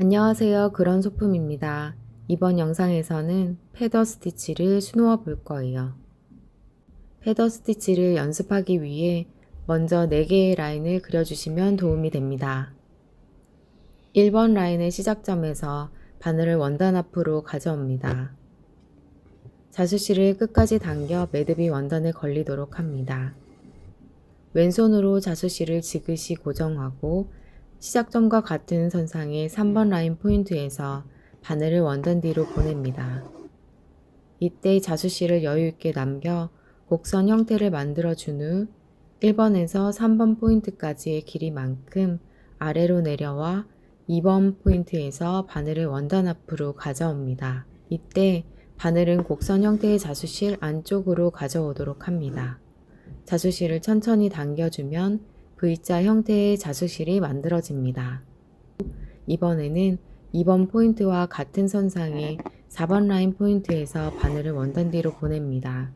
안녕하세요. 그런 소품입니다. 이번 영상에서는 패더 스티치를 수놓아 볼 거예요. 패더 스티치를 연습하기 위해 먼저 4개의 라인을 그려주시면 도움이 됩니다. 1번 라인의 시작점에서 바늘을 원단 앞으로 가져옵니다. 자수실을 끝까지 당겨 매듭이 원단에 걸리도록 합니다. 왼손으로 자수실을 지그시 고정하고 시작점과 같은 선상의 3번 라인 포인트에서 바늘을 원단 뒤로 보냅니다. 이때 자수실을 여유있게 남겨 곡선 형태를 만들어준 후 1번에서 3번 포인트까지의 길이만큼 아래로 내려와 2번 포인트에서 바늘을 원단 앞으로 가져옵니다. 이때 바늘은 곡선 형태의 자수실 안쪽으로 가져오도록 합니다. 자수실을 천천히 당겨주면 V자 형태의 자수실이 만들어집니다. 이번에는 2번 포인트와 같은 선상의 4번 라인 포인트에서 바늘을 원단 뒤로 보냅니다.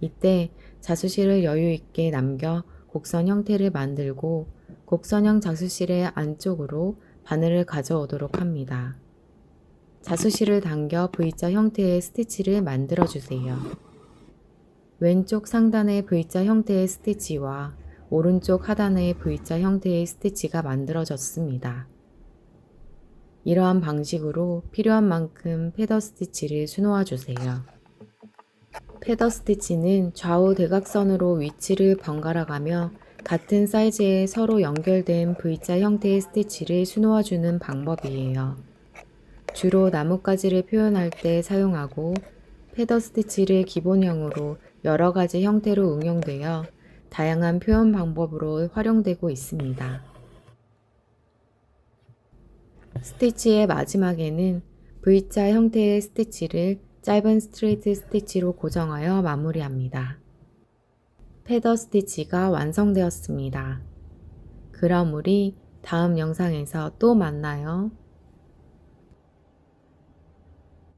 이때 자수실을 여유있게 남겨 곡선 형태를 만들고 곡선형 자수실의 안쪽으로 바늘을 가져오도록 합니다. 자수실을 당겨 V자 형태의 스티치를 만들어주세요. 왼쪽 상단의 V자 형태의 스티치와 오른쪽 하단의 V자 형태의 스티치가 만들어졌습니다. 이러한 방식으로 필요한 만큼 패더 스티치를 수놓아 주세요. 패더 스티치는 좌우 대각선으로 위치를 번갈아 가며 같은 사이즈의 서로 연결된 V자 형태의 스티치를 수놓아 주는 방법이에요. 주로 나뭇가지를 표현할 때 사용하고 패더 스티치를 기본형으로 여러 가지 형태로 응용되어 다양한 표현 방법으로 활용되고 있습니다. 스티치의 마지막에는 V자 형태의 스티치를 짧은 스트레이트 스티치로 고정하여 마무리합니다. 패더 스티치가 완성되었습니다. 그럼 우리 다음 영상에서 또 만나요.